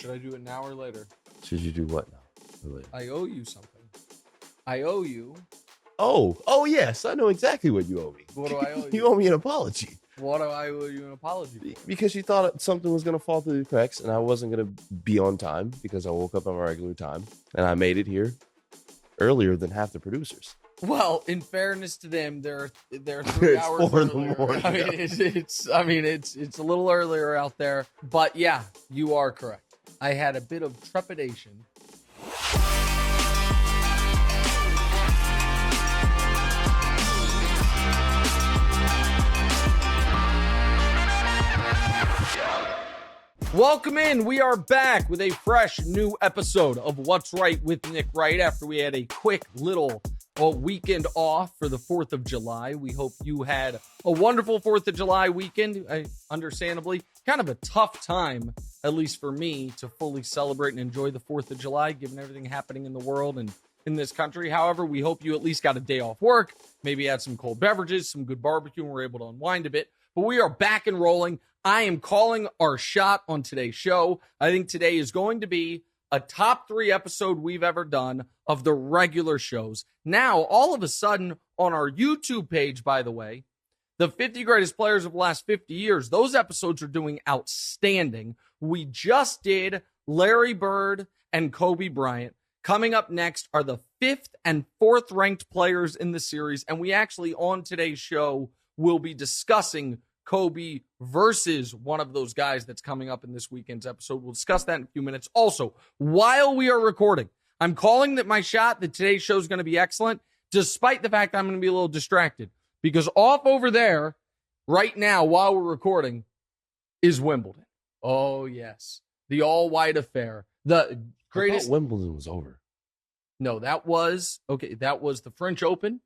should I do it now or later? Should you do what now? I owe you something. I owe you. Oh, yes. I know exactly what you owe me. What do I owe you? You owe me an apology. What do I owe you an apology for? Because you thought something was going to fall through the cracks and I wasn't going to be on time because I woke up on my regular time and I made it here earlier than half the producers. Well, in fairness to them, they're 3 hours 4 in earlier. the morning. It's a little earlier out there, but yeah, you are correct. I had a bit of trepidation. Welcome in. We are back with a fresh new episode of What's Right with Nick Wright after we had a quick little weekend off for the 4th of July. We hope you had a wonderful 4th of July weekend. Understandably, kind of a tough time, at least for me, to fully celebrate and enjoy the 4th of July, given everything happening in the world and in this country. However, we hope you at least got a day off work, maybe had some cold beverages, some good barbecue, and were able to unwind a bit. But we are back and rolling. I am calling our shot on today's show. I think today is going to be a top 3 episode we've ever done of the regular shows. Now, all of a sudden, on our YouTube page, by the way, the 50 greatest players of the last 50 years, those episodes are doing outstanding. We just did Larry Bird and Kobe Bryant. Coming up next are the 5th and 4th ranked players in the series. And we actually, on today's show, will be discussing Kobe versus one of those guys that's coming up in this weekend's episode. We'll discuss that in a few minutes. Also, while we are recording, I'm calling that my shot that today's show is going to be excellent, despite the fact I'm going to be a little distracted. Because off over there, right now, while we're recording, is Wimbledon. Oh, yes. The all-white affair. The greatest... I thought Wimbledon was over. No, that was the French Open.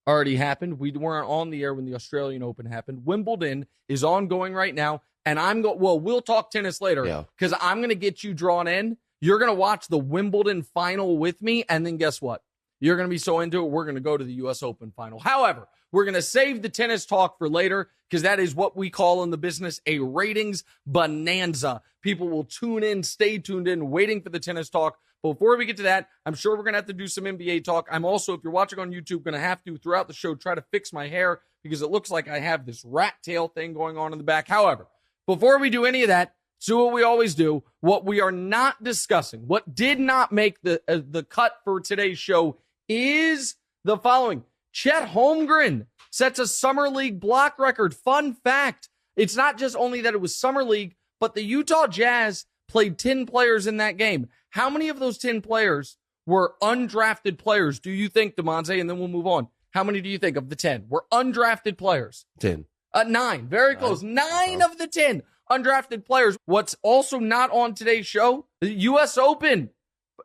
Already happened. We weren't on the air when the Australian Open happened. Wimbledon is ongoing right now, and we'll talk tennis later because I'm going to get you drawn in. You're going to watch the Wimbledon final with me, and then guess what? You're going to be so into it, we're going to go to the U.S. Open final. However, we're going to save the tennis talk for later because that is what we call in the business a ratings bonanza. People will tune in, stay tuned in, waiting for the tennis talk. Before we get to that, I'm sure we're going to have to do some NBA talk. I'm also, if you're watching on YouTube, going to have to, throughout the show, try to fix my hair because it looks like I have this rat tail thing going on in the back. However, before we do any of that, do what we always do. What we are not discussing, what did not make the cut for today's show is the following. Chet Holmgren sets a Summer League block record. Fun fact, it's not just only that it was Summer League, but the Utah Jazz played 10 players in that game. How many of those 10 players were undrafted players, do you think, Damonza? And then we'll move on. How many do you think of the 10 were undrafted players? 10. 9. Very close. 9 of the 10 undrafted players. What's also not on today's show, the U.S. Open.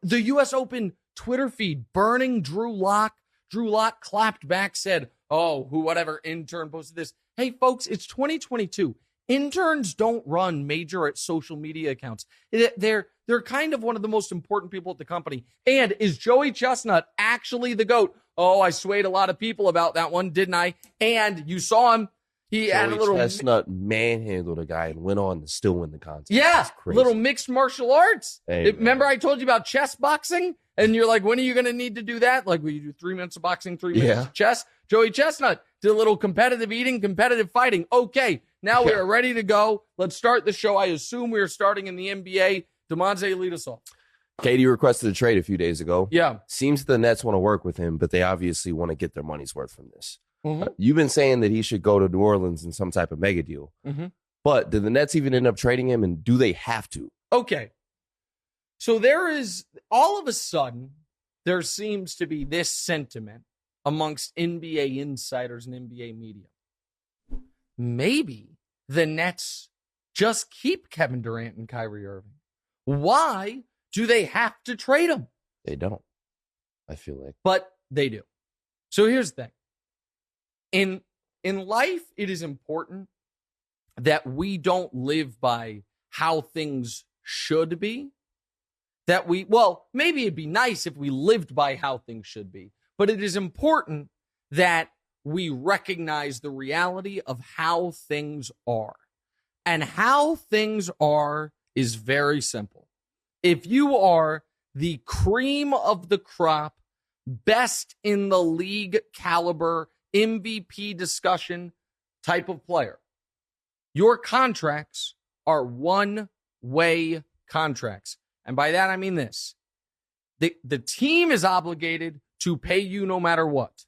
The U.S. Open Twitter feed burning Drew Lock. Drew Lock clapped back, said, whatever intern posted this. Hey, folks, it's 2022. Interns don't run major social media accounts. They're kind of one of the most important people at the company. And is Joey Chestnut actually the GOAT? Oh, I swayed a lot of people about that one, didn't I? And you saw him. He had a little... Chestnut manhandled a guy and went on to still win the contest. Yeah, little mixed martial arts. Hey, remember I told you about chess boxing? And you're like, when are you going to need to do that? Like, will you do 3 minutes of boxing, 3 minutes of chess? Joey Chestnut did a little competitive eating, competitive fighting. Okay, now we are ready to go. Let's start the show. I assume we are starting in the NBA. Damonza, lead us off. KD requested a trade a few days ago. Yeah. Seems the Nets want to work with him, but they obviously want to get their money's worth from this. Mm-hmm. You've been saying that he should go to New Orleans in some type of mega deal. Mm-hmm. But did the Nets even end up trading him, and do they have to? Okay. So there is, all of a sudden, there seems to be this sentiment amongst NBA insiders and NBA media. Maybe the Nets just keep Kevin Durant and Kyrie Irving. Why do they have to trade them? They don't, I feel like. But they do. So here's the thing. In life, it is important that we don't live by how things should be. Maybe it'd be nice if we lived by how things should be. But it is important that we recognize the reality of how things are. And how things are is very simple. If you are the cream of the crop, best in the league caliber, MVP discussion type of player, your contracts are one-way contracts. And by that, I mean this. The team is obligated to pay you no matter what.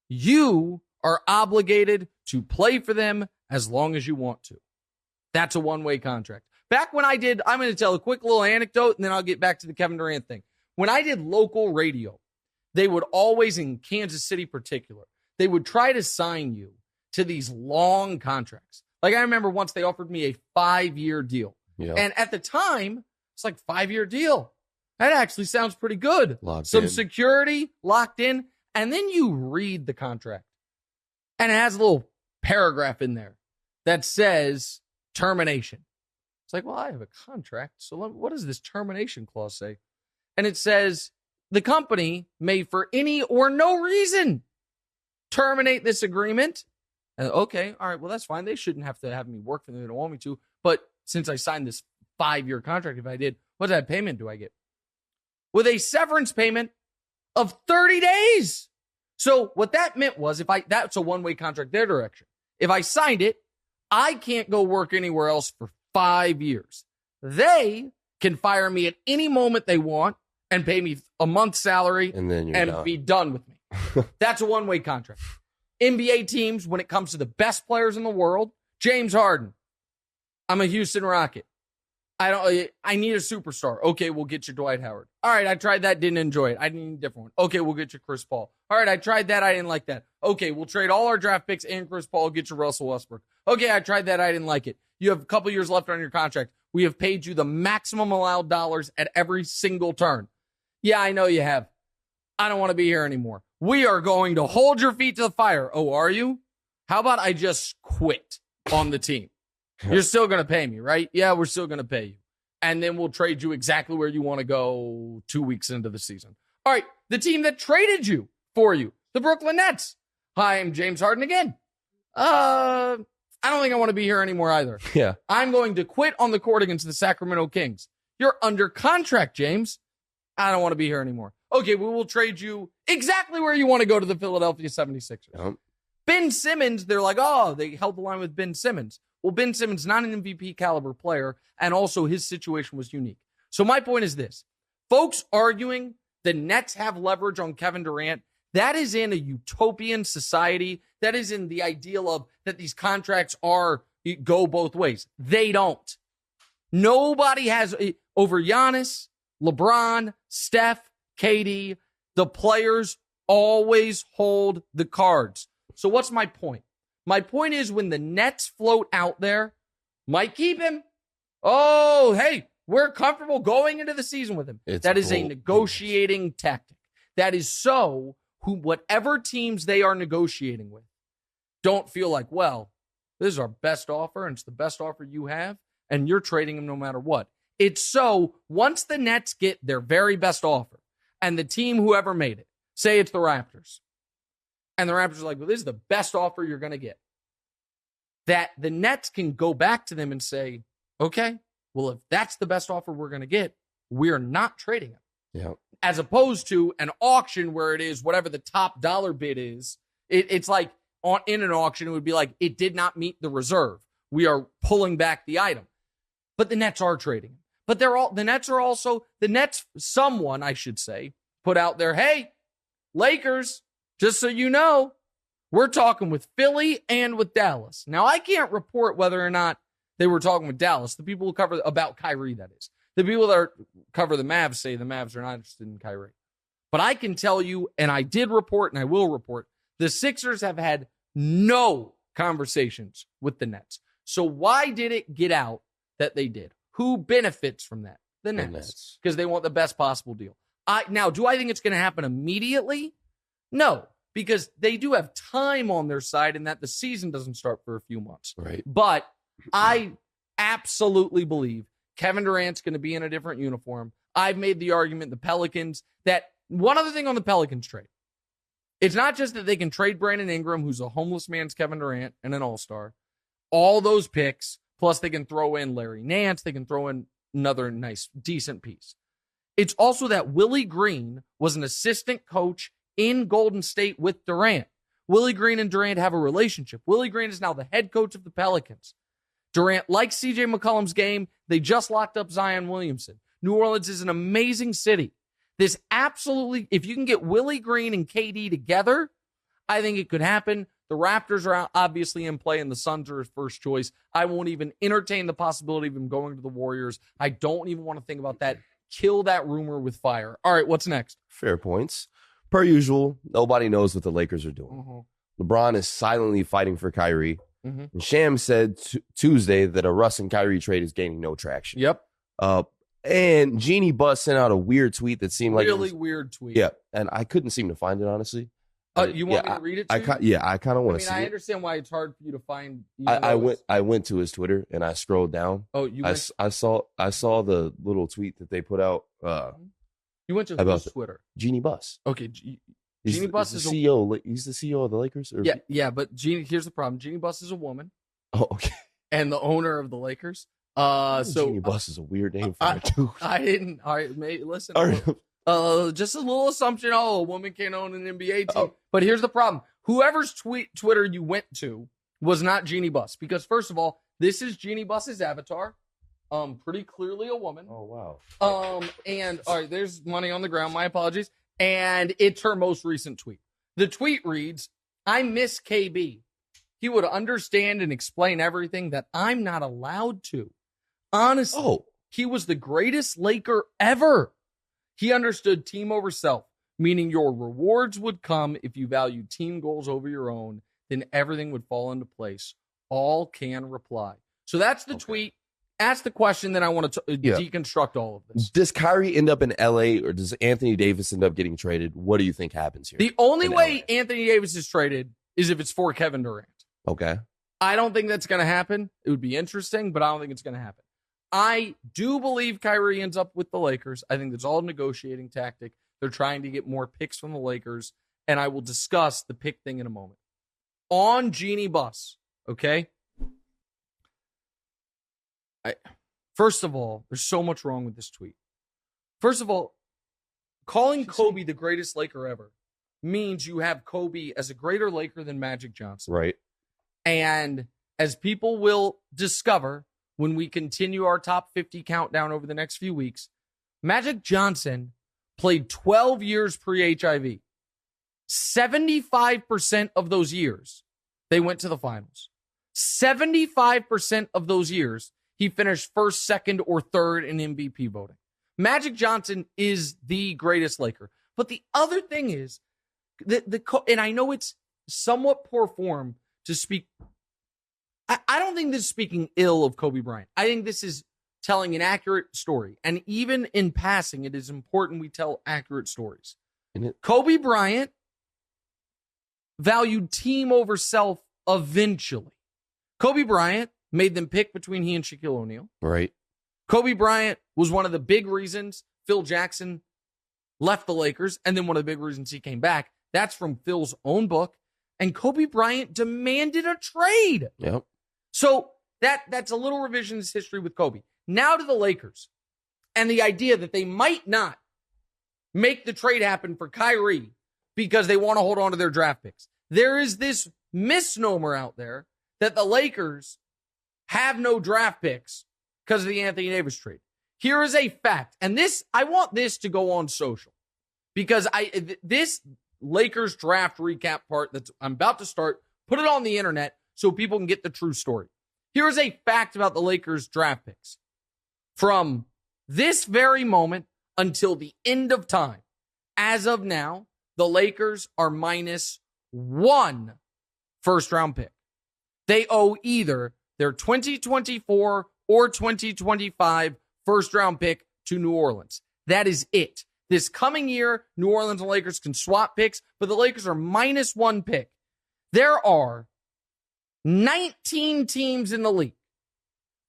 You are obligated to play for them as long as you want to. That's a one-way contract. Back when I'm going to tell a quick little anecdote, and then I'll get back to the Kevin Durant thing. When I did local radio, they would always, in Kansas City particular, they would try to sign you to these long contracts. Like I remember once they offered me a 5-year deal. Yeah. And at the time, it's like 5-year deal. That actually sounds pretty good. Some security, locked in. And then you read the contract. And it has a little paragraph in there that says termination. It's like, well, I have a contract. So what does this termination clause say? And it says the company may for any or no reason terminate this agreement. And okay, all right, well, that's fine. They shouldn't have to have me work for them. They don't want me to. But since I signed this 5-year contract, if I did, what type of payment do I get? With a severance payment of 30 days. So what that meant was that's a one-way contract their direction. If I signed it, I can't go work anywhere else for 5 years. They can fire me at any moment they want and pay me a month's salary and be done with me. That's a one-way contract. NBA teams, when it comes to the best players in the world, James Harden. I'm a Houston Rocket. I need a superstar. Okay, we'll get you Dwight Howard. All right, I tried that, didn't enjoy it. I need a different one. Okay, we'll get you Chris Paul. All right, I tried that, I didn't like that. Okay, we'll trade all our draft picks and Chris Paul, get you Russell Westbrook. Okay, I tried that, I didn't like it. You have a couple years left on your contract. We have paid you the maximum allowed dollars at every single turn. Yeah, I know you have. I don't want to be here anymore. We are going to hold your feet to the fire. Oh, are you? How about I just quit on the team? You're still going to pay me, right? Yeah, we're still going to pay you. And then we'll trade you exactly where you want to go 2 weeks into the season. All right, the team that traded you for you, the Brooklyn Nets. Hi, I'm James Harden again. I don't think I want to be here anymore either. Yeah. I'm going to quit on the court against the Sacramento Kings. You're under contract, James. I don't want to be here anymore. Okay, we will trade you exactly where you want to go to the Philadelphia 76ers. Yep. Ben Simmons, they're like, they held the line with Ben Simmons. Well, Ben Simmons, not an MVP caliber player, and also his situation was unique. So my point is this. Folks arguing the Nets have leverage on Kevin Durant, that is in a utopian society. That is in the ideal of that these contracts go both ways. They don't. Nobody has over Giannis, LeBron, Steph, KD. The players always hold the cards. So what's my point? My point is when the Nets float out there, might keep him. Oh, hey, we're comfortable going into the season with him. That is a negotiating tactic. That is so whatever teams they are negotiating with don't feel like, well, this is our best offer and it's the best offer you have and you're trading him no matter what. It's so once the Nets get their very best offer and the team, whoever made it, say it's the Raptors, and the Raptors are like, well, this is the best offer you're going to get. That the Nets can go back to them and say, okay, well, if that's the best offer we're going to get, we're not trading him. Yeah. As opposed to an auction where it is whatever the top dollar bid is. It's like in an auction, it would be like, it did not meet the reserve. We are pulling back the item. But the Nets are trading him. But the Nets, someone, I should say, put out there, hey, Lakers, just so you know, we're talking with Philly and with Dallas. Now, I can't report whether or not they were talking with Dallas. The people who cover about Kyrie, that is. The people that cover the Mavs say the Mavs are not interested in Kyrie. But I can tell you, and I did report and I will report, the Sixers have had no conversations with the Nets. So why did it get out that they did? Who benefits from that? The Nets. Because they want the best possible deal. Now, do I think it's going to happen immediately? No, because they do have time on their side and that the season doesn't start for a few months. Right. But I absolutely believe Kevin Durant's going to be in a different uniform. I've made the argument, the Pelicans, that one other thing on the Pelicans trade. It's not just that they can trade Brandon Ingram, who's a homeless man's Kevin Durant and an all-star, all those picks, plus they can throw in Larry Nance, they can throw in another nice, decent piece. It's also that Willie Green was an assistant coach in Golden State with Durant. Willie Green and Durant have a relationship. Willie Green is now the head coach of the Pelicans. Durant likes CJ McCollum's game. They just locked up Zion Williamson. New Orleans is an amazing city. This absolutely, if you can get Willie Green and KD together, I think it could happen. The Raptors are obviously in play, and the Suns are his first choice. I won't even entertain the possibility of him going to the Warriors. I don't even want to think about that. Kill that rumor with fire. All right, what's next? Fair points. Per usual, nobody knows what the Lakers are doing. Mm-hmm. LeBron is silently fighting for Kyrie. Mm-hmm. And Sham said Tuesday that a Russ and Kyrie trade is gaining no traction. Yep. And Jeannie Buss sent out a weird tweet that seemed like really weird tweet. Yeah, and I couldn't seem to find it, honestly. You want me to read it to you? I kind of want to see I it. understand why it's hard for you to find. I went to his Twitter and I scrolled down. Oh, I saw the little tweet that they put out. You went to his Twitter. Jeannie Buss. Okay, Jeannie Buss is the CEO. He's the CEO of the Lakers. Or? Yeah, but here's the problem. Jeannie Buss is a woman. Oh, okay. And the owner of the Lakers. Jeannie Buss is a weird name for a dude. I didn't. All right, listen. Just a little assumption. Oh, a woman can't own an NBA team. Oh. But here's the problem. Whoever's Twitter you went to was not Jeannie Buss. Because first of all, this is Jeannie Buss's avatar. Pretty clearly a woman. Oh, wow. And all right, there's money on the ground. My apologies. And it's her most recent tweet. The tweet reads, I miss KB. He would understand and explain everything that I'm not allowed to. Honestly, he was the greatest Laker ever. He understood team over self, meaning your rewards would come if you value team goals over your own, then everything would fall into place. All can reply. So that's the tweet. Ask the question, then I want to deconstruct all of this. Does Kyrie end up in LA or does Anthony Davis end up getting traded? What do you think happens here? The only way Anthony Davis is traded is if it's for Kevin Durant. Okay. I don't think that's going to happen. It would be interesting, but I don't think it's going to happen. I do believe Kyrie ends up with the Lakers. I think that's all a negotiating tactic. They're trying to get more picks from the Lakers, and I will discuss the pick thing in a moment. On Jeannie Buss, okay? First of all, there's so much wrong with this tweet. First of all, calling Kobe the greatest Laker ever means you have Kobe as a greater Laker than Magic Johnson. Right. And as people will discover when we continue our top 50 countdown over the next few weeks, Magic Johnson played 12 years pre-HIV. 75% of those years, they went to the finals. 75% of those years, he finished first, second, or third in MVP voting. Magic Johnson is the greatest Laker. But the other thing is, and I know it's somewhat poor form to speak. I don't think this is speaking ill of Kobe Bryant. I think this is telling an accurate story. And even in passing, it is important we tell accurate stories. Kobe Bryant valued team over self eventually. Kobe Bryant made them pick between he and Shaquille O'Neal. Right. Kobe Bryant was one of the big reasons Phil Jackson left the Lakers, and then one of the big reasons he came back. That's from Phil's own book. And Kobe Bryant demanded a trade. Yep. So that's a little revisionist history with Kobe. Now to the Lakers and the idea that they might not make the trade happen for Kyrie because they want to hold on to their draft picks. There is this misnomer out there that the Lakers have no draft picks because of the Anthony Davis trade. Here is a fact. And I want this to go on social because this Lakers draft recap part that I'm about to start, put it on the internet so people can get the true story. Here is a fact about the Lakers draft picks. From this very moment until the end of time, as of now, the Lakers are minus 1 first-round pick. They owe either their 2024 or 2025 first-round pick to New Orleans. That is it. This coming year, New Orleans and Lakers can swap picks, but the Lakers are minus 1 pick. There are 19 teams in the league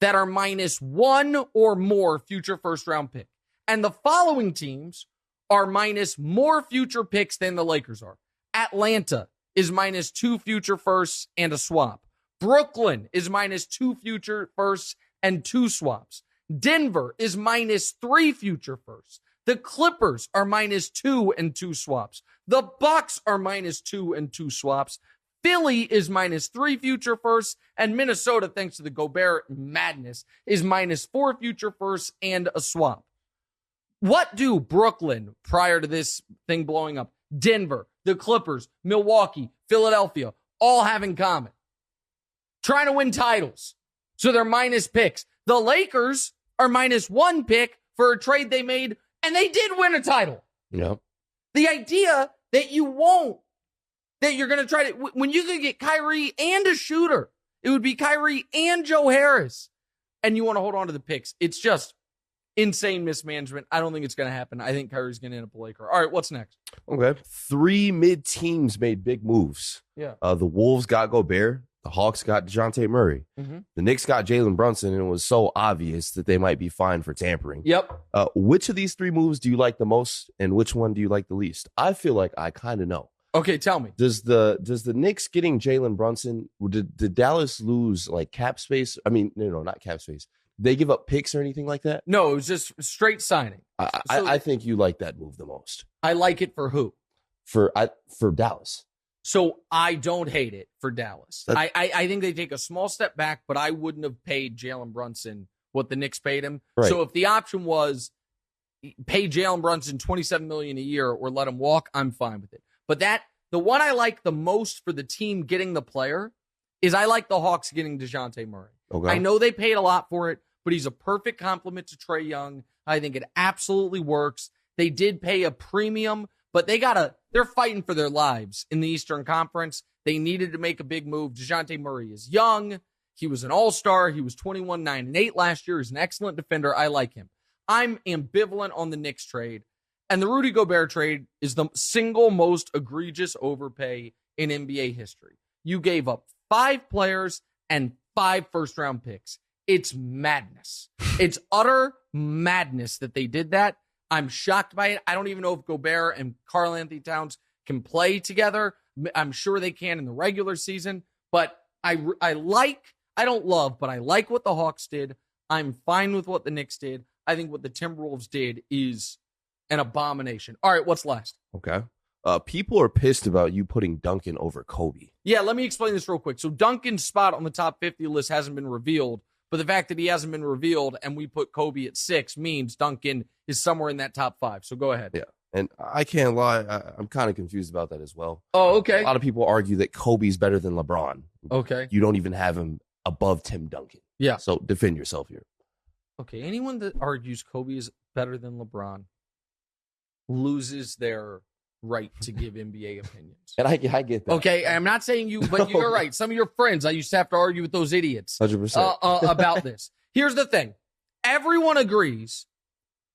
that are minus 1 or more future first-round pick. And the following teams are minus more future picks than the Lakers are. Atlanta is minus 2 future firsts and a swap. Brooklyn is minus 2 future firsts and 2 swaps. Denver is minus 3 future firsts. The Clippers are -2 and 2 swaps. The Bucks are -2 and 2 swaps. Philly is -3 future firsts, and Minnesota, thanks to the Gobert madness, is -4 future firsts and a swap. What do Brooklyn, prior to this thing blowing up, Denver, the Clippers, Milwaukee, Philadelphia, all have in common? Trying to win titles. So they're minus picks. The Lakers are -1 pick for a trade they made, and they did win a title. Yep. The idea that you won't, that you're going to try to, when you could get Kyrie and a shooter, it would be Kyrie and Joe Harris, and you want to hold on to the picks. It's just insane mismanagement. I don't think it's going to happen. I think Kyrie's going to end up a Laker. All right, what's next? Okay. 3 mid-teams made big moves. Yeah. The Wolves got Gobert. The Hawks got Dejounte Murray. Mm-hmm. The Knicks got Jalen Brunson, and it was so obvious that they might be fined for tampering. Yep. Which of these 3 moves do you like the most, and which one do you like the least? I feel like I kind of know. Okay, tell me. Does the Knicks getting Jalen Brunson, did Dallas lose like cap space? I mean, no, not cap space. Did they give up picks or anything like that? No, it was just straight signing. I think you like that move the most. I like it for who? For Dallas. So I don't hate it for Dallas. I think they take a small step back, but I wouldn't have paid Jalen Brunson what the Knicks paid him. Right. So if the option was pay Jalen Brunson $27 million a year or let him walk, I'm fine with it. But the one I like the most for the team getting the player is I like the Hawks getting Dejounte Murray. Okay. I know they paid a lot for it, but he's a perfect complement to Trae Young. I think it absolutely works. They did pay a premium, but they're fighting for their lives in the Eastern Conference. They needed to make a big move. Dejounte Murray is young. He was an all-star. He was 21, 9, and 8 last year. He's an excellent defender. I like him. I'm ambivalent on the Knicks trade. And the Rudy Gobert trade is the single most egregious overpay in NBA history. You gave up 5 players and 5 first-round picks. It's madness. It's utter madness that they did that. I'm shocked by it. I don't even know if Gobert and Karl-Anthony Towns can play together. I'm sure they can in the regular season. But I don't love, but I like what the Hawks did. I'm fine with what the Knicks did. I think what the Timberwolves did is an abomination. All right, what's last? Okay. People are pissed about you putting Duncan over Kobe. Yeah, let me explain this real quick. So Duncan's spot on the top 50 list hasn't been revealed, but the fact that he hasn't been revealed and we put Kobe at 6 means Duncan is somewhere in that top 5. So go ahead. Yeah, and I can't lie. I'm kind of confused about that as well. Oh, okay. A lot of people argue that Kobe's better than LeBron. Okay. You don't even have him above Tim Duncan. Yeah. So defend yourself here. Okay, anyone that argues Kobe is better than LeBron loses their right to give NBA opinions. And I get that. Okay, I'm not saying you, but you're right. Some of your friends, I used to have to argue with those idiots 100% about this. Here's the thing. Everyone agrees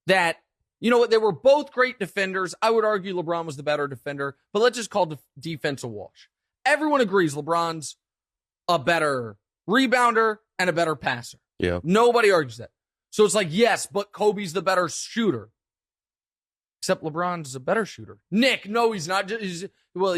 that, you know what, they were both great defenders. I would argue LeBron was the better defender, but let's just call defense a wash. Everyone agrees LeBron's a better rebounder and a better passer. Yeah. Nobody argues that. So it's like, yes, but Kobe's the better shooter. Except LeBron's a better shooter. Nick, no, he's not. He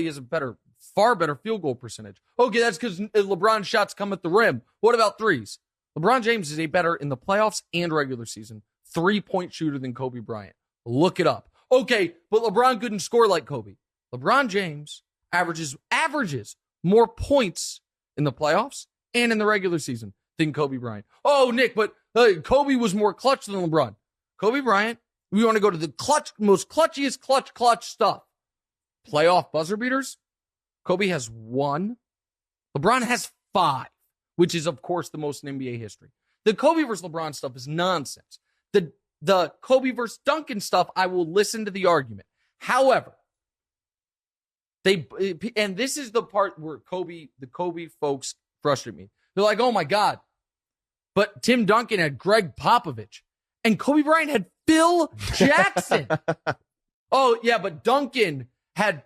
has a far better field goal percentage. Okay, that's because LeBron's shots come at the rim. What about threes? LeBron James is a better in the playoffs and regular season 3-point shooter than Kobe Bryant. Look it up. Okay, but LeBron couldn't score like Kobe. LeBron James averages more points in the playoffs and in the regular season than Kobe Bryant. Oh, Nick, but Kobe was more clutch than LeBron. Kobe Bryant, we want to go to the most clutchiest clutch stuff. Playoff buzzer beaters. Kobe has 1. LeBron has 5, which is, of course, the most in NBA history. The Kobe versus LeBron stuff is nonsense. The Kobe versus Duncan stuff, I will listen to the argument. However, and this is the part where the Kobe folks frustrate me. They're like, oh my God, but Tim Duncan had Greg Popovich and Kobe Bryant had Phil Jackson. Oh yeah, but Duncan had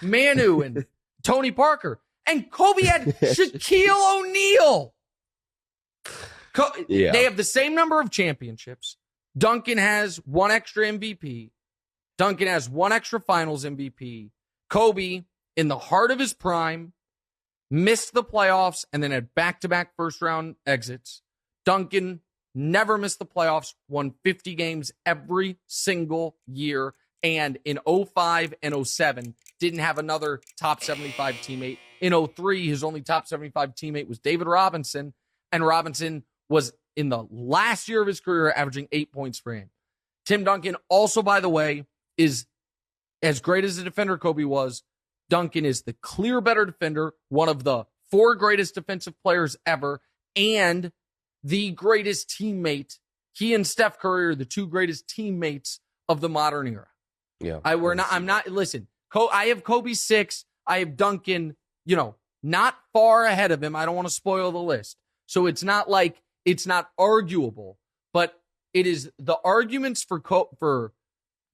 Manu and Tony Parker, and Kobe had Shaquille O'Neal. Yeah. They have the same number of championships. Duncan has 1 extra MVP. Duncan has 1 extra finals MVP. Kobe, in the heart of his prime, missed the playoffs and then had back-to-back first-round exits. Duncan never missed the playoffs, won 50 games every single year, and in 05 and 07, didn't have another top 75 teammate. In 03, his only top 75 teammate was David Robinson, and Robinson was, in the last year of his career, averaging 8 points per game. Tim Duncan also, by the way, is as great as a defender Kobe was. Duncan is the clear better defender, one of the 4 greatest defensive players ever, and the greatest teammate. He and Steph Curry are the 2 greatest teammates of the modern era. Yeah. Listen, I have Kobe 6. I have Duncan, not far ahead of him. I don't want to spoil the list. So it's not like it's not arguable, but it is the arguments for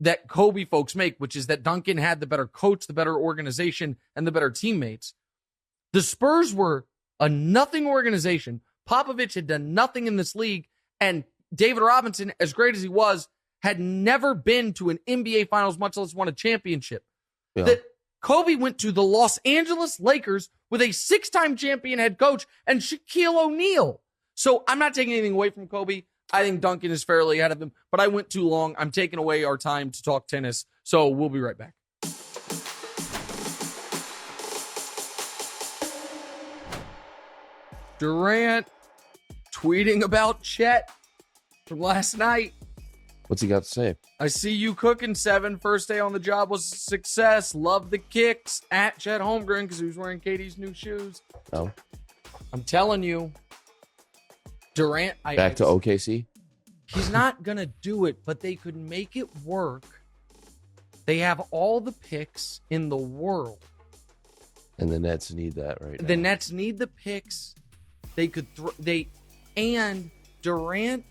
that Kobe folks make, which is that Duncan had the better coach, the better organization, and the better teammates. The Spurs were a nothing organization. Popovich had done nothing in this league, and David Robinson, as great as he was, had never been to an NBA Finals, much less won a championship. Yeah. That Kobe went to the Los Angeles Lakers with a 6-time champion head coach and Shaquille O'Neal. So I'm not taking anything away from Kobe. I think Duncan is fairly ahead of him, but I went too long. I'm taking away our time to talk tennis, so we'll be right back. Durant tweeting about Chet from last night. What's he got to say? I see you cooking, 7. First day on the job was a success. Love the kicks at Chet Holmgren because he was wearing KD's new shoes. Oh. I'm telling you, Durant. Back to OKC? He's not going to do it, but they could make it work. They have all the picks in the world. And the Nets need that right now. The Nets need the picks. They could and Durant.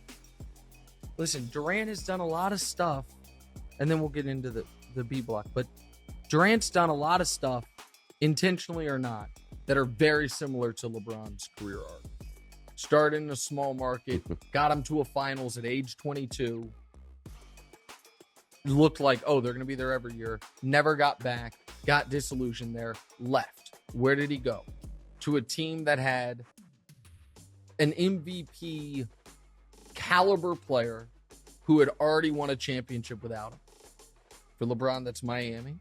Listen, Durant has done a lot of stuff, and then we'll get into the B block. But Durant's done a lot of stuff, intentionally or not, that are very similar to LeBron's career arc. Started in a small market, got him to a finals at age 22. Looked like, they're going to be there every year. Never got back, got disillusioned there, left. Where did he go? To a team that had an MVP caliber player who had already won a championship without him. For LeBron, that's Miami.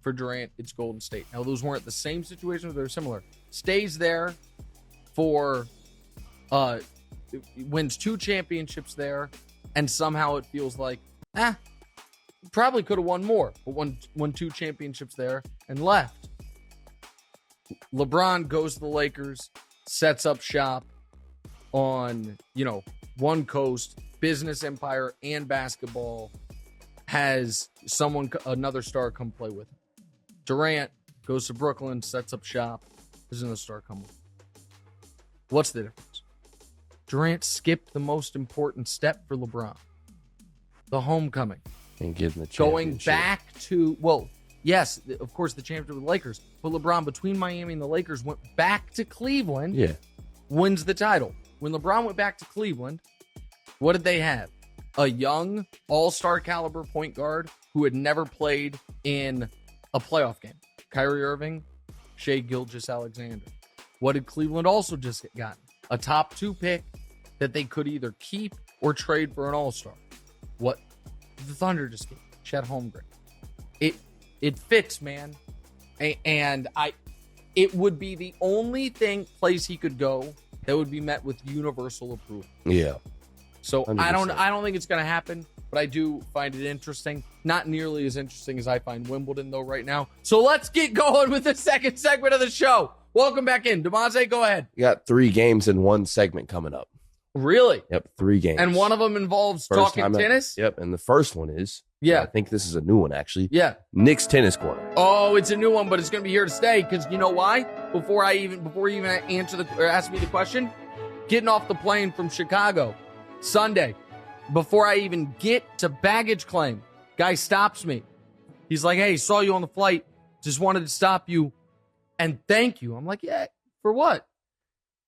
For Durant, it's Golden State. Now, those weren't the same situations, but they're similar. Stays there for wins 2 championships there, and somehow it feels like, probably could have won more, but won 2 championships there and left. LeBron goes to the Lakers, sets up shop on, one coast, business empire and basketball, has another star come play with him. Durant goes to Brooklyn, sets up shop, there's another star come with him. What's the difference? Durant skipped the most important step for LeBron. The homecoming. And getting the championship. Going back to, yes, of course, the championship with the Lakers. But LeBron, between Miami and the Lakers, went back to Cleveland. Yeah. Wins the title. When LeBron went back to Cleveland, what did they have? A young, all-star caliber point guard who had never played in a playoff game. Kyrie Irving, Shai Gilgeous-Alexander. What did Cleveland also just get gotten? A top 2 pick that they could either keep or trade for an all-star. What the Thunder just gave? Chet Holmgren. It fits, man. And it would be the only place he could go that would be met with universal approval. Yeah. So 100%. I don't think it's going to happen, but I do find it interesting. Not nearly as interesting as I find Wimbledon, though, right now. So let's get going with the second segment of the show. Welcome back in. Damonza, go ahead. You got 3 games in one segment coming up. Really? Yep, 3 games. And one of them involves talking tennis? Yep, and the first one is, I think this is a new one, actually. Yeah. Nick's Tennis Corner. Oh, it's a new one, but it's going to be here to stay, because you know why? Before you even ask me the question, getting off the plane from Chicago Sunday, before I even get to baggage claim, guy stops me. He's like, hey, saw you on the flight, just wanted to stop you and thank you. I'm like, yeah, for what?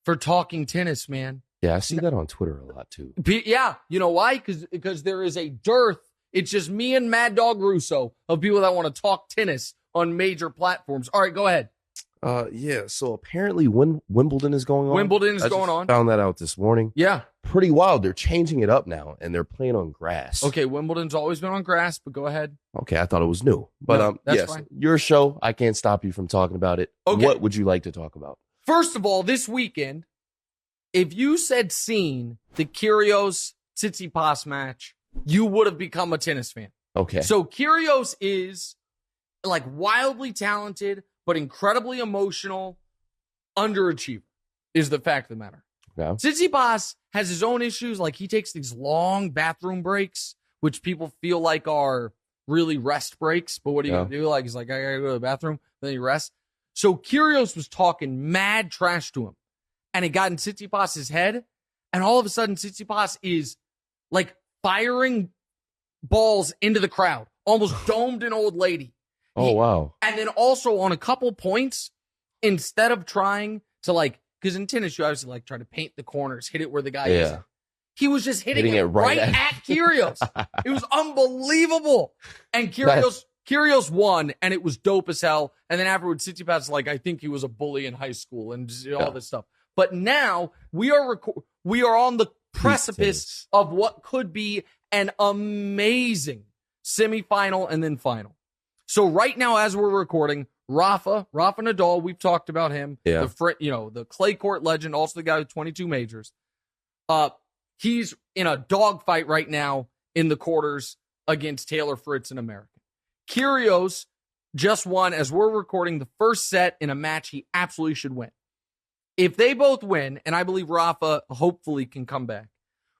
For talking tennis, man. Yeah, I see that on Twitter a lot, too. Yeah, you know why? Because there is a dearth. It's just me and Mad Dog Russo of people that want to talk tennis on major platforms. All right, go ahead. Yeah. So apparently, Wimbledon is going on. Wimbledon is going on. Found that out this morning. Yeah. Pretty wild. They're changing it up now, and they're playing on grass. Okay, Wimbledon's always been on grass, but go ahead. Okay, I thought it was new, but No, that's yes, fine. your show. I can't stop you from talking about it. Okay. What would you like to talk about? First of all, this weekend, if you said seen the Kyrgios Tsitsipas match, you would have become a tennis fan. Okay. So Kyrgios is like wildly talented, but incredibly emotional, underachiever is the fact of the matter. Yeah. Tsitsipas has his own issues. Like he takes these long bathroom breaks, which people feel like are really rest breaks. But what are you going to do? Like, he's like, I got to go to the bathroom. Then he rests. So Kyrgios was talking mad trash to him. And it got in Tsitsipas' head. And all of a sudden, Tsitsipas is like firing balls into the crowd. Almost domed an old lady. Oh, wow. And then also on a couple points, instead of trying to like, because in tennis, you obviously like try to paint the corners, hit it where the guy isn't. He was just hitting it right at Kyrgios. It was unbelievable. And Kyrgios won, and it was dope as hell. And then afterwards, Tsitsipas like, I think he was a bully in high school and all this stuff. But now we are on the precipice of what could be an amazing semifinal and then final. So right now, as we're recording, Rafa Nadal, we've talked about him. Yeah. The clay court legend, also the guy with 22 majors. He's in a dogfight right now in the quarters against Taylor Fritz in America. Kyrgios just won, as we're recording, the first set in a match he absolutely should win. If they both win, and I believe Rafa hopefully can come back,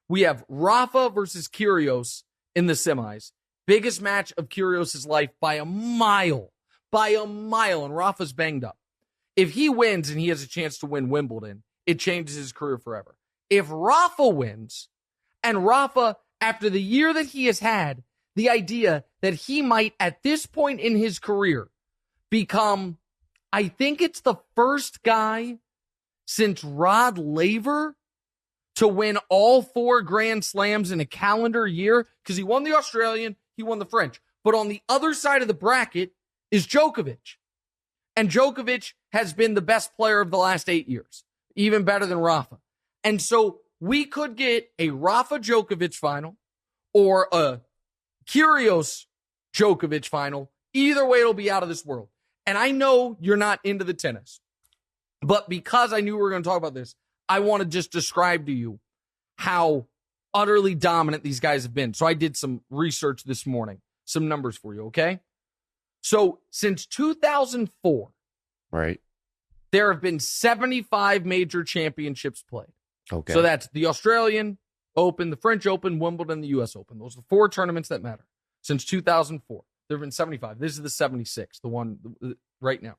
we have Rafa versus Kyrgios in the semis. Biggest match of Kyrgios' life by a mile. And Rafa's banged up. If he wins and he has a chance to win Wimbledon, it changes his career forever. If Rafa wins, and Rafa, after the year that he has had, the idea that he might, at this point in his career, become, I think it's the first guy since Rod Laver to win all 4 Grand Slams in a calendar year, because he won the Australian, he won the French. But on the other side of the bracket is Djokovic. And Djokovic has been the best player of the last 8 years, even better than Rafa. And so we could get a Rafa Djokovic final or a Kyrgios Djokovic final. Either way, it'll be out of this world. And I know you're not into the tennis, but because I knew we were going to talk about this, I want to just describe to you how utterly dominant these guys have been. So I did some research this morning, some numbers for you, okay? So since 2004, right, there have been 75 major championships played. Okay. So that's the Australian Open, the French Open, Wimbledon, the U.S. Open. Those are the 4 tournaments that matter. Since 2004, there have been 75. This is the 76, the one right now.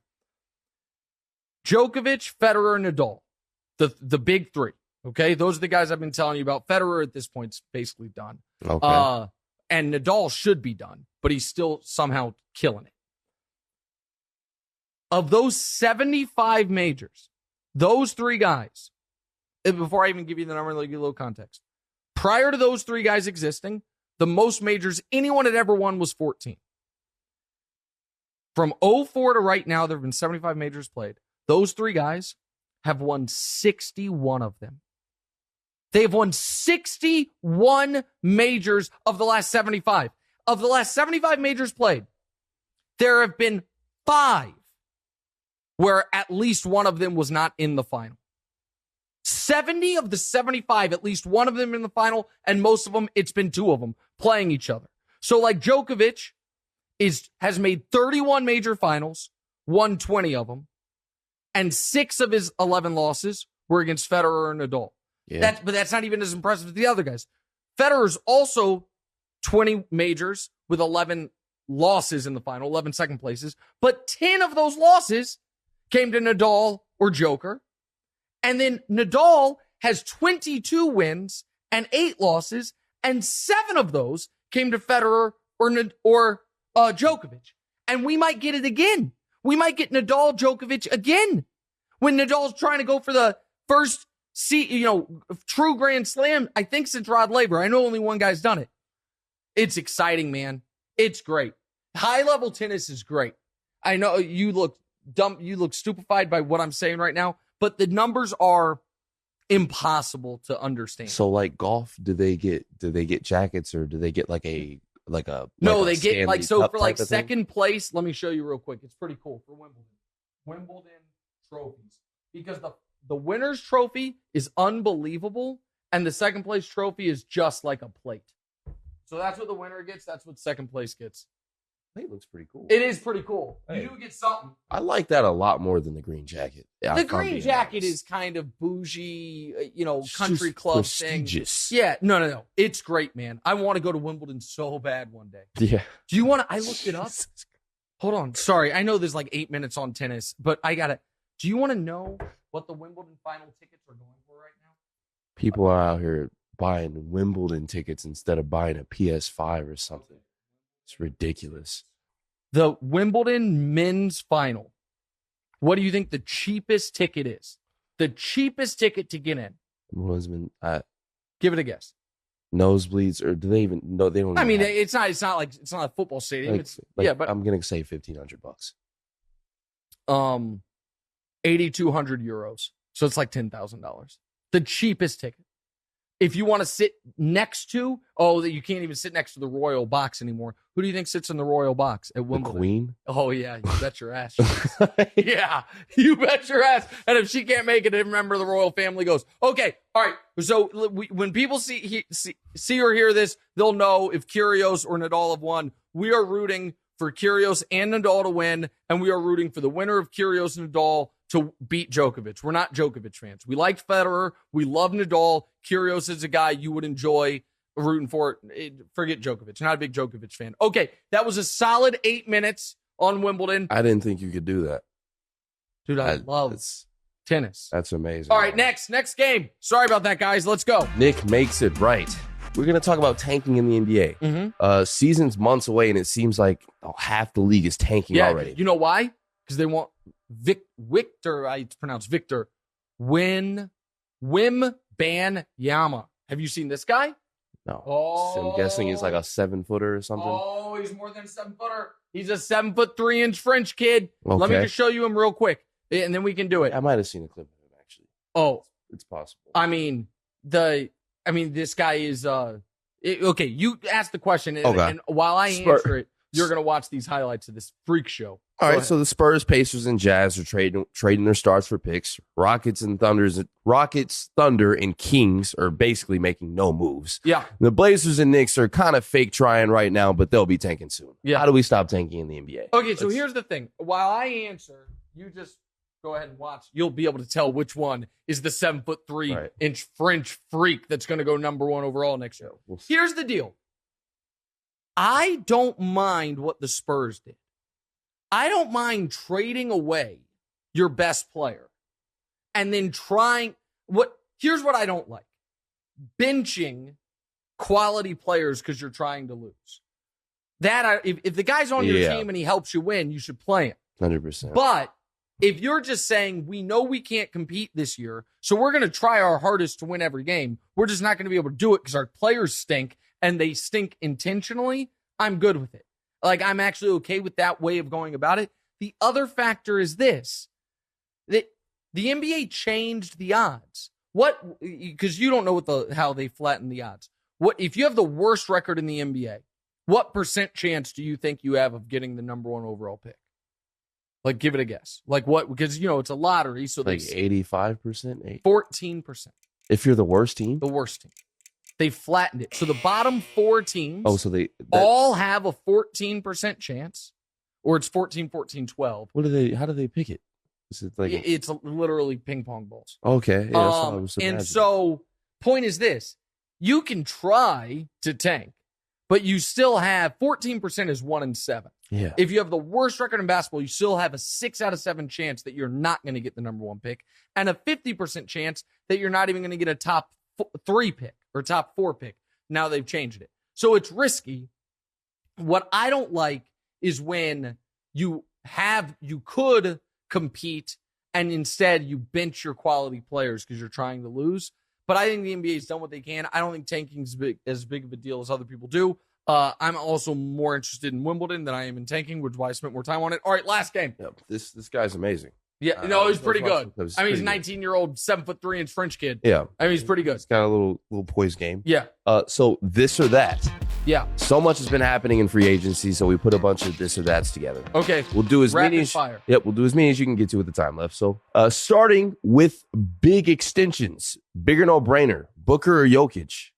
Djokovic, Federer, Nadal, the big 3. Okay, those are the guys I've been telling you about. Federer at this point is basically done. Okay. And Nadal should be done, but he's still somehow killing it. Of those 75 majors, those 3 guys, before I even give you the number, I'll give you a little context. Prior to those 3 guys existing, the most majors anyone had ever won was 14. From 2004 to right now, there have been 75 majors played. Those 3 guys have won 61 of them. They've won 61 majors of the last 75. Of the last 75 majors played, there have been 5 where at least one of them was not in the final. 70 of the 75, at least one of them in the final, and most of them, it's been 2 of them playing each other. So like Djokovic has made 31 major finals, won 20 of them, and 6 of his 11 losses were against Federer and Nadal. Yeah. But that's not even as impressive as the other guys. Federer's also 20 majors with 11 losses in the final, 11 second places, but 10 of those losses came to Nadal or Joker. And then Nadal has 22 wins and 8 losses, and 7 of those came to Federer or Djokovic. And we might get it again. We might get Nadal Djokovic again when Nadal's trying to go for the first true Grand Slam, I think, since Rod Laver. I know only one guy's done it. It's exciting, man. It's great. High-level tennis is great. I know you look dumb. You look stupefied by what I'm saying right now, but the numbers are impossible to understand. So like golf, do they get jackets, or do they get like a no, a they get Stanley like, so Cup for like type of thing? second place, let me show you real quick. It's pretty cool for Wimbledon trophies, because the winner's trophy is unbelievable, and the second place trophy is just like a plate. So that's what the winner gets. That's what second place gets. I think it looks pretty cool. It is pretty cool. Hey. You do get something. I like that a lot more than the green jacket. The green jacket is kind of bougie, country club prestigious thing. Yeah, no. It's great, man. I want to go to Wimbledon so bad one day. Yeah. Do you want to? I looked it up. Hold on. Sorry, I know there's like 8 minutes on tennis, but I got it. Do you want to know what the Wimbledon final tickets are going for right now? People are out here buying Wimbledon tickets instead of buying a PS5 or something. It's ridiculous. The Wimbledon men's final. What do you think the cheapest ticket is? The cheapest ticket to get in. Give it a guess. Nosebleeds, or do they even? No, they don't. I mean, it's not a football stadium. But I'm gonna say $1,500. 8,200 euros. So it's like $10,000. The cheapest ticket. If you want to sit next to, you can't even sit next to the royal box anymore. Who do you think sits in the royal box at Wimbledon? The Queen? Oh, yeah. You bet your ass. Yeah, you bet your ass. And if she can't make it, a member of the royal family goes, okay, all right. So when people see or hear this, they'll know if Kyrgios or Nadal have won. We are rooting for Kyrgios and Nadal to win, and we are rooting for the winner of Kyrgios and Nadal to beat Djokovic. We're not Djokovic fans. We like Federer. We love Nadal. Kyrgios is a guy you would enjoy rooting for. Forget Djokovic. Not a big Djokovic fan. Okay, that was a solid 8 minutes on Wimbledon. I didn't think you could do that. Dude, I love tennis. That's amazing. All right, next game. Sorry about that, guys. Let's go. Nick makes it right. We're going to talk about tanking in the NBA. Mm-hmm. Season's months away, and it seems like half the league is tanking already. You know why? Because they want Victor, I pronounce Victor, Wembanyama. Have you seen this guy? No. So I'm guessing he's like a 7-footer or something. Oh, he's more than a 7-footer. He's a 7'3" French kid. Okay. Let me just show you him real quick, and then we can do it. I might have seen a clip of him, actually. Oh. It's possible. I mean, this guy is, okay, you asked the question, and while I answer it, you're going to watch these highlights of this freak show. All right, so the Spurs, Pacers, and Jazz are trading their stars for picks. Rockets, Thunder, and Kings are basically making no moves. Yeah. The Blazers and Knicks are kind of fake trying right now, but they'll be tanking soon. Yeah. How do we stop tanking in the NBA? Okay, so here's the thing. While I answer, you just go ahead and watch. You'll be able to tell which one is the 7'3" French freak that's going to go number 1 overall next year. Here's the deal. I don't mind what the Spurs did. I don't mind trading away your best player and then here's what I don't like. Benching quality players because you're trying to lose. If the guy's on your team and he helps you win, you should play him. 100%. But if you're just saying, we know we can't compete this year, so we're going to try our hardest to win every game, we're just not going to be able to do it because our players stink, and they stink intentionally, I'm good with it. Like, I'm actually okay with that way of going about it. The other factor is this, that the NBA changed the odds. Because you don't know how they flattened the odds. If you have the worst record in the NBA, what % chance do you think you have of getting the number 1 overall pick? Like, give it a guess. Like what? Because, it's a lottery. So like 85%? 14%. If you're the worst team? The worst team. They flattened it. So the bottom 4 teams all have a 14% chance, or it's 14, 14, 12. How do they pick it? Is it like it's literally ping pong balls. Okay. Yeah, that's what I was and so point is this, you can try to tank, but you still have 14% is 1 in 7. Yeah. If you have the worst record in basketball, you still have a 6 out of 7 chance that you're not going to get the number 1 pick, and a 50% chance that you're not even going to get a top 3 pick or top 4 pick. Now they've changed it. So it's risky. What I don't like is when you could compete and instead you bench your quality players because you're trying to lose. But I think the NBA's done what they can. I don't think tanking is as big of a deal as other people do. I'm also more interested in Wimbledon than I am in tanking, which is why I spent more time on it. All right, last game. Yeah, this guy's amazing. Yeah, no, he's pretty good. I mean, he's a 19-year-old, 7'3" French kid. Yeah. I mean, he's pretty good. He's got a little poise game. Yeah. So this or that. Yeah. So much has been happening in free agency, so we put a bunch of this or that's together. Okay. We'll do as many as fire. Yep, we'll do as many as you can get to with the time left. So starting with big extensions. Bigger no-brainer. Booker or Jokic?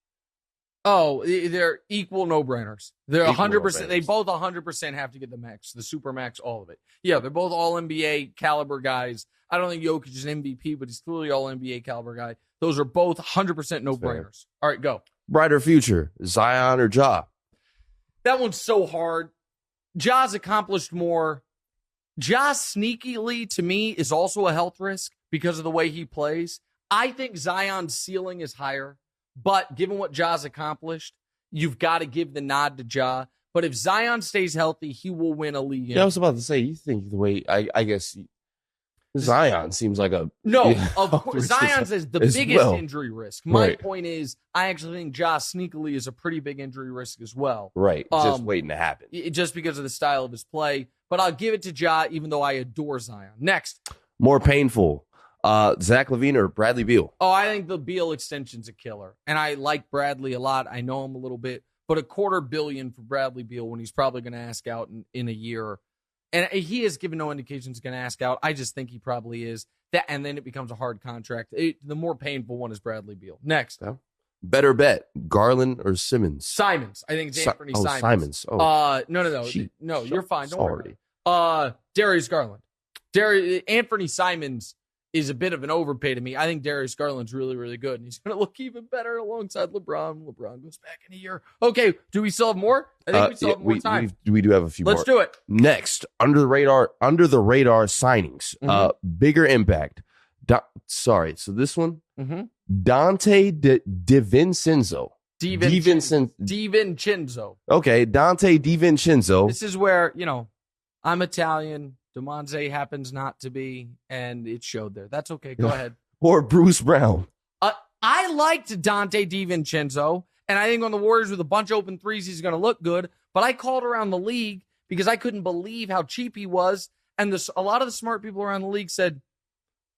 Oh, they're equal no-brainers. They're 100%. No-brainers. They both 100% have to get the max, the super max, all of it. Yeah, they're both all NBA caliber guys. I don't think Jokic is an MVP, but he's clearly all NBA caliber guy. Those are both 100% no-brainers. All right, go. Brighter future. Zion or Ja? That one's so hard. Ja's accomplished more. Ja sneakily, to me, is also a health risk because of the way he plays. I think Zion's ceiling is higher. But given what Ja's accomplished, you've got to give the nod to Ja. But if Zion stays healthy, he will win a league. Yeah, I was about to say, you think the way, I guess, Zion seems like a... No, of course, Zion's is the biggest injury risk. My point is, I actually think Ja sneakily is a pretty big injury risk as well. Right, just waiting to happen. Just because of the style of his play. But I'll give it to Ja, even though I adore Zion. Next. More painful. Zach LaVine or Bradley Beal? Oh, I think the Beal extension's a killer. And I like Bradley a lot. I know him a little bit. But $250 million for Bradley Beal when he's probably going to ask out in a year. And he has given no indication he's going to ask out. I just think he probably is. And then it becomes a hard contract. The more painful one is Bradley Beal. Next. Yeah. Better bet, Garland or Simmons? Simons. I think it's Anthony Simons. Simons. No. No, you're fine. Don't worry. Darius Garland. Anthony Simons is a bit of an overpay to me. I think Darius Garland's really, really good, and he's going to look even better alongside LeBron. LeBron goes back in a year. Okay, do we still have more? I think we still have more time. We do have a few more. Let's do it. Next, under the radar signings. Bigger impact. So this one, Dante DiVincenzo. DiVincenzo. Okay, Dante DiVincenzo. This is where, I'm Italian. Damonza happens not to be, and it showed there. That's okay. Go ahead. Or Bruce Brown. I liked Dante DiVincenzo, and I think on the Warriors with a bunch of open threes, he's going to look good. But I called around the league because I couldn't believe how cheap he was, and a lot of the smart people around the league said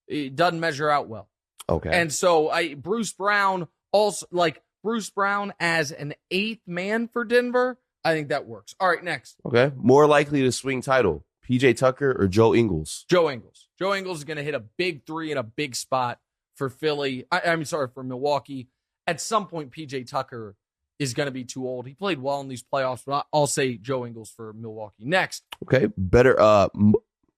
it doesn't measure out well. Okay. And so Bruce Brown as an eighth man for Denver, I think that works. All right, next. Okay. More likely to swing title. PJ Tucker or Joe Ingles? Joe Ingles. Joe Ingles is going to hit a big three in a big spot for Philly. For Milwaukee. At some point, PJ Tucker is going to be too old. He played well in these playoffs, but I'll say Joe Ingles for Milwaukee. Next. Okay. Better,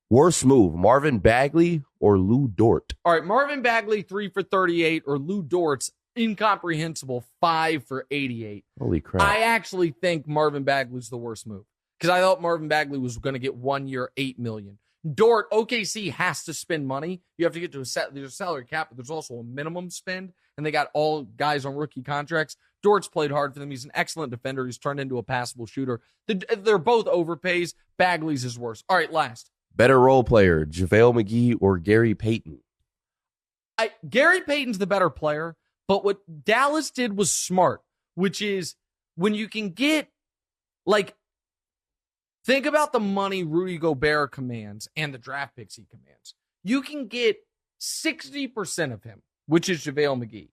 worst move, Marvin Bagley or Lou Dort? All right. Marvin Bagley, 3 for 38, or Lou Dort's incomprehensible 5 for 88. Holy crap. I actually think Marvin Bagley's the worst move. Because I thought Marvin Bagley was going to get 1 year, $8 million. Dort, OKC has to spend money. You have to get to there's a salary cap, but there's also a minimum spend, and they got all guys on rookie contracts. Dort's played hard for them. He's an excellent defender. He's turned into a passable shooter. They're both overpays. Bagley's is worse. All right, last. Better role player, JaVale McGee or Gary Payton? Gary Payton's the better player, but what Dallas did was smart, which is when you can get, think about the money Rudy Gobert commands and the draft picks he commands. You can get 60% of him, which is JaVale McGee,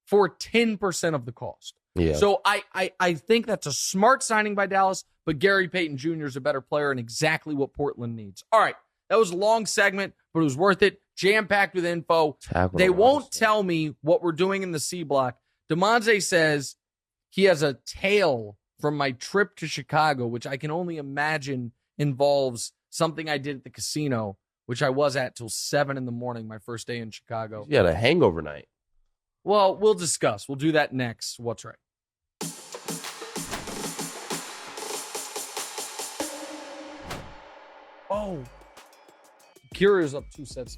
for 10% of the cost. Yeah. So I think that's a smart signing by Dallas, but Gary Payton Jr. is a better player and exactly what Portland needs. All right. That was a long segment, but it was worth it. Jam-packed with info. They won't tell me what we're doing in the C block. Damonza says he has a tale from my trip to Chicago, which I can only imagine involves something I did at the casino, which I was at till 7 a.m, my first day in Chicago. You had a hangover night. Well, we'll discuss. We'll do that next. What's right? Oh. Kyrgios up 2-0.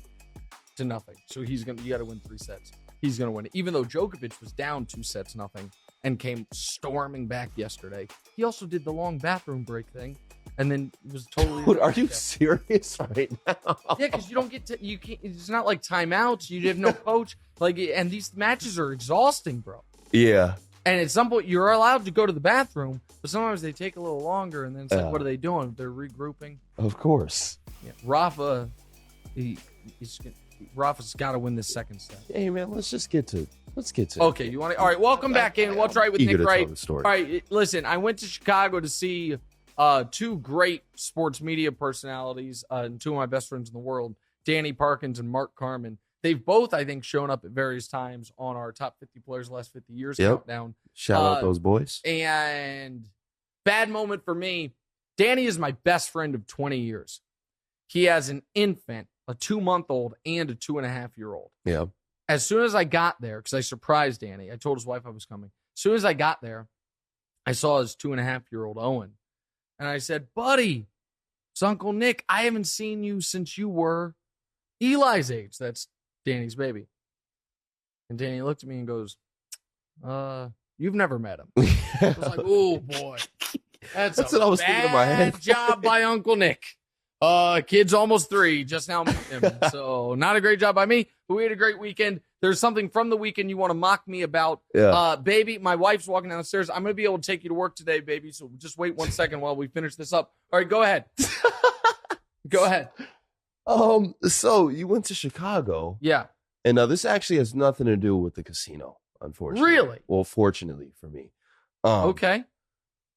So you got to win 3 sets. He's going to win it. Even though Djokovic was down 2-0 and came storming back yesterday. He also did the long bathroom break thing and then was totally... Dude, are you serious right now? Yeah, because you don't get to... You can't. It's not like timeouts. You have no coach. And these matches are exhausting, bro. Yeah. And at some point, you're allowed to go to the bathroom, but sometimes they take a little longer, and then it's like, what are they doing? They're regrouping. Of course. Yeah. Rafa, Rafa's got to win this second set. Hey, man, let's get to Okay, you want to? All right, welcome back in. What's right with Nick Wright? All right, listen, I went to Chicago to see two great sports media personalities and two of my best friends in the world, Danny Parkins and Mark Carman. They've both, I think, shown up at various times on our top 50 players the last 50 years countdown. Shout out those boys. And bad moment for me, Danny is my best friend of 20 years. He has an infant, a 2-month-old, and a 2.5-year-old. Yeah. As soon as I got there, because I surprised Danny, I told his wife I was coming. As soon as I got there, I saw his 2.5-year-old Owen. And I said, buddy, it's Uncle Nick. I haven't seen you since you were Eli's age. That's Danny's baby. And Danny looked at me and goes, you've never met him. I was like, oh, boy. That's what I was thinking in my head. Bad job by Uncle Nick. Kid's almost 3, just now meeting him. So not a great job by me, but we had a great weekend. There's something from the weekend you want to mock me about. Yeah. Baby, my wife's walking down the stairs. I'm going to be able to take you to work today, baby. So just wait 1 second while we finish this up. All right, go ahead. Go ahead. So you went to Chicago. Yeah. And this actually has nothing to do with the casino, unfortunately. Really? Well, fortunately for me. Okay.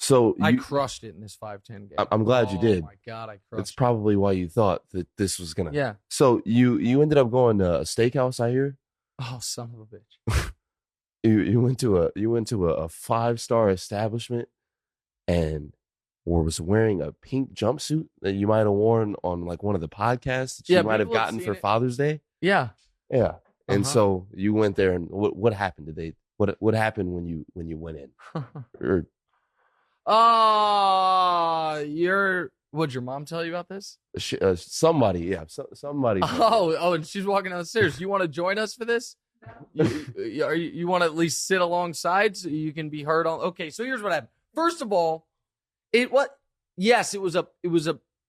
So I crushed it in this 5-10 game. I'm glad you did. Oh my God, I crushed It's probably why you thought that this was gonna. Yeah. So you ended up going to a steakhouse, I hear. Oh, son of a bitch. you went to a 5-star establishment and was wearing a pink jumpsuit that you might have worn on like one of the podcasts that you might have gotten for Father's Day. Yeah. Yeah. And so you went there, and what happened? What happened when you went in? Would your mom tell you about this? Somebody. Oh, and she's walking down the stairs. You want to join us for this? You want to at least sit alongside so you can be heard on? Okay, so here's what happened. First of all, it was a,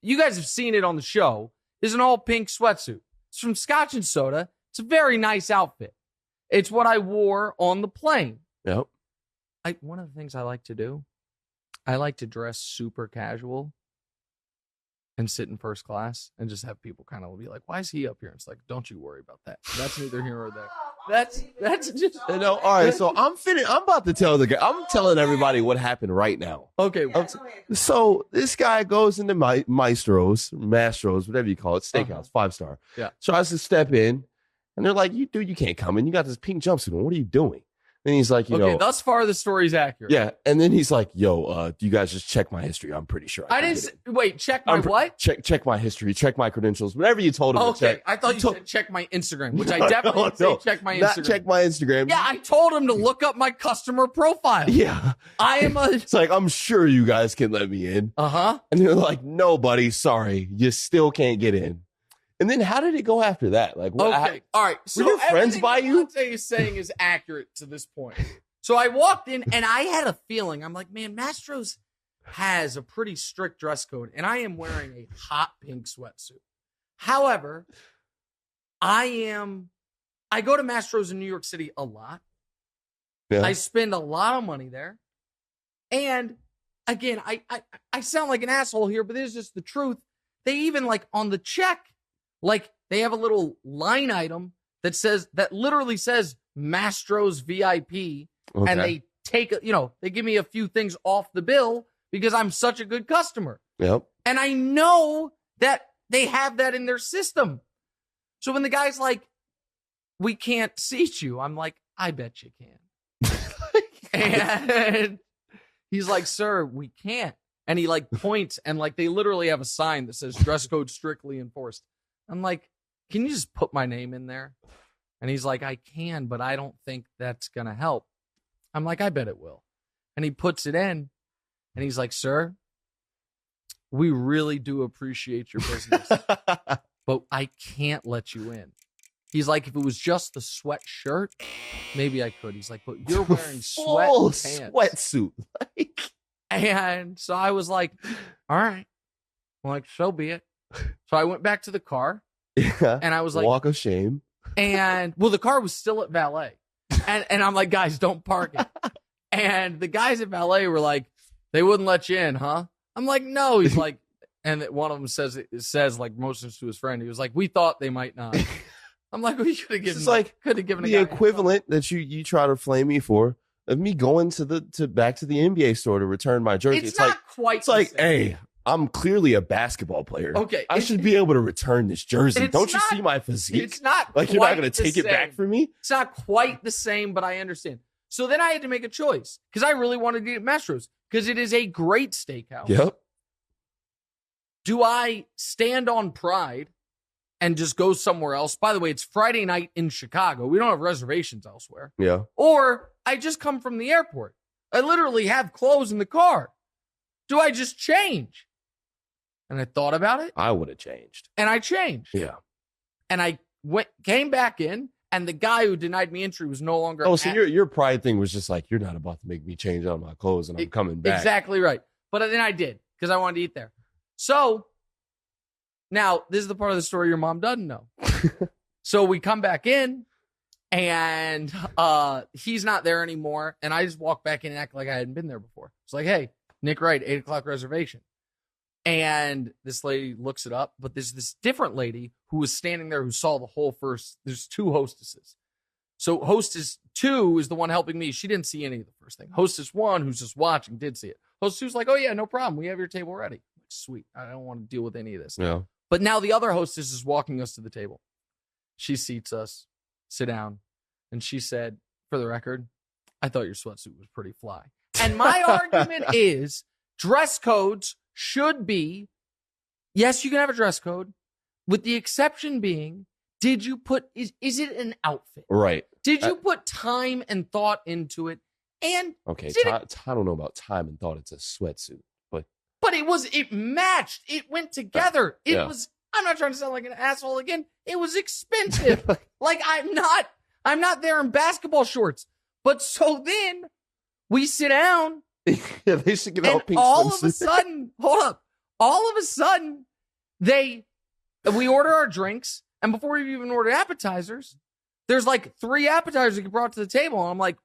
you guys have seen it on the show. It's an all pink sweatsuit. It's from Scotch and Soda. It's a very nice outfit. It's what I wore on the plane. Yep. One of the things I like to do, I like to dress super casual and sit in first class and just have people kind of be like, why is he up here? And it's like, don't you worry about that. That's neither here nor there. That's just... No, all right, so I'm about to tell I'm telling everybody what happened right now. Okay. So this guy goes into Mastros, whatever you call it, steakhouse, 5-star. Yeah. Tries to step in, and they're like, you can't come in. You got this pink jumpsuit on. What are you doing? And he's like, you know. Thus far the story's accurate. Yeah. And then he's like, do you guys just check my history? I'm pretty sure. I didn't wait, check my what? Check my history, check my credentials, whatever you told him to check. I thought you said check my Instagram, which I definitely didn't say check my Instagram. Not check my Instagram. Yeah, I told him to look up my customer profile. Yeah. It's like, I'm sure you guys can let me in. Uh-huh. And they're like, no, buddy, sorry. You still can't get in. And then how did it go after that? Like, all right. So were your friends by you? What Dante is saying is accurate to this point. So I walked in, and I had a feeling. I'm like, man, Mastro's has a pretty strict dress code, and I am wearing a hot pink sweatsuit. However, I go to Mastro's in New York City a lot. Yeah. I spend a lot of money there. And again, I sound like an asshole here, but this is just the truth. They even, like, on the check, like, they have a little line item that literally says Mastro's VIP. Okay. And they they give me a few things off the bill because I'm such a good customer. Yep. And I know that they have that in their system. So when the guy's like, we can't seat you, I'm like, I bet you can. And he's like, sir, we can't. And he like points and like they literally have a sign that says dress code strictly enforced. I'm like, can you just put my name in there? And he's like, I can, but I don't think that's going to help. I'm like, I bet it will. And he puts it in, and he's like, sir, we really do appreciate your business, but I can't let you in. He's like, if it was just the sweatshirt, maybe I could. He's like, but you're wearing sweatsuit. And so I was like, all right. I'm like, so be it. So I went back to the car, and I was like, walk of shame. And, well, the car was still at valet. And I'm like, guys, don't park it. And the guys at ballet were like, they wouldn't let you in, huh? I'm like, no. He's like, and one of them says like motions to his friend. He was like, we thought they might not. I'm like, well, you could have given. It's like could have given the equivalent that you try to flame me for of me going back to the NBA store to return my jersey. It's not like, quite. It's like, hey, I'm clearly a basketball player. Okay, I should be able to return this jersey. Don't you see my physique? It's not like you're not going to take it back from me. It's not quite the same, but I understand. So then I had to make a choice because I really wanted to eat at Mastro's because it is a great steakhouse. Yep. Do I stand on pride and just go somewhere else? By the way, it's Friday night in Chicago. We don't have reservations elsewhere. Yeah. Or I just come from the airport. I literally have clothes in the car. Do I just change? And I thought about it. I would have changed. And I changed. Yeah. And I came back in, and the guy who denied me entry was no longer. Oh, so your pride thing was just like, you're not about to make me change out my clothes, and I'm coming back. Exactly right. But then I did because I wanted to eat there. So now this is the part of the story your mom doesn't know. So we come back in, and he's not there anymore. And I just walk back in and act like I hadn't been there before. It's like, hey, Nick Wright, 8 o'clock reservation. And this lady looks it up, but there's this different lady who was standing there who saw the whole first. There's 2 hostesses. So hostess 2 is the one helping me. She didn't see any of the first thing. Hostess 1, who's just watching, did see it. Hostess 2's like, oh yeah, no problem. We have your table ready. Sweet. I don't want to deal with any of this. Yeah. But now the other hostess is walking us to the table. She seats us, sit down, and she said, for the record, I thought your sweatsuit was pretty fly. And my argument is dress codes should be, yes, you can have a dress code, with the exception being, did you put, is it an outfit? Right. Did you put time and thought into it? And okay, I don't know about time and thought. It's a sweatsuit, but it matched. It went together. It was, I'm not trying to sound like an asshole again. It was expensive. Like I'm not there in basketball shorts. But so then we sit down. Yeah, they should get all pink. All of a sudden, hold up. All of a sudden, we order our drinks, and before we even order appetizers, there's like 3 appetizers that get brought to the table. And I'm like,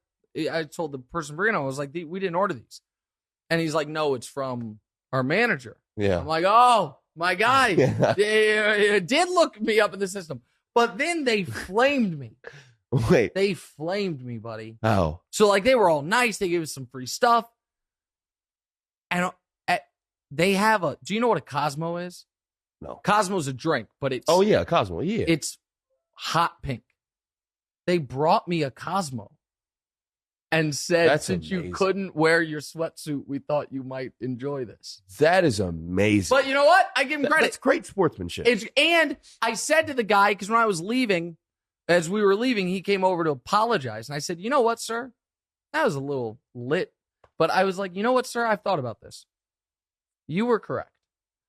I told the person bringing them, I was like, we didn't order these. And he's like, no, it's from our manager. Yeah. I'm like, oh, my guy. It did look me up in the system. But then they flamed me. Wait. They flamed me, buddy. Oh. So like they were all nice. They gave us some free stuff. And they have do you know what a Cosmo is? No. Cosmo's a drink, but it's. Oh, yeah, Cosmo, yeah. It's hot pink. They brought me a Cosmo and said, That's since amazing. you couldn't wear your sweatsuit, we thought you might enjoy this. That is amazing. But you know what? I give him credit. That's great sportsmanship. And I said to the guy, because when I was leaving, as we were leaving, he came over to apologize. And I said, you know what, sir? That was a little lit. But I was like, you know what, sir? I've thought about this. You were correct.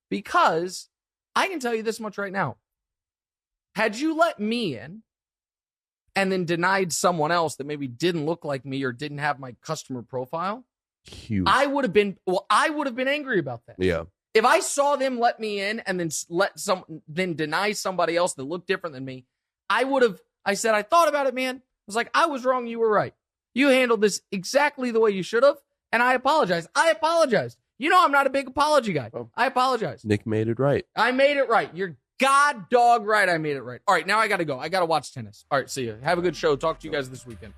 Because I can tell you this much right now. Had you let me in and then denied someone else that maybe didn't look like me or didn't have my customer profile, huge. I would have been angry about that. Yeah. If I saw them let me in and then deny somebody else that looked different than me, I said, I thought about it, man. I was like, I was wrong. You were right. You handled this exactly the way you should have. And I apologize. You know, I'm not a big apology guy. Oh. I apologize. Nick made it right. I made it right. You're god dog right. I made it right. All right. Now I got to go. I got to watch tennis. All right. See you. Have a good show. Talk to you guys this weekend.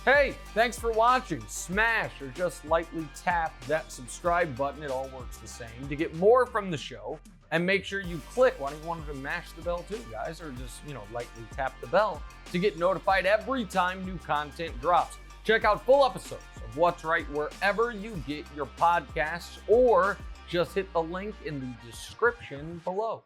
Hey, thanks for watching. Smash or just lightly tap that subscribe button. It all works the same. To get more from the show, and make sure you click. Why don't you want to mash the bell too, guys? Or just, lightly tap the bell to get notified every time new content drops. Check out full episodes of What's Right wherever you get your podcasts, or just hit the link in the description below.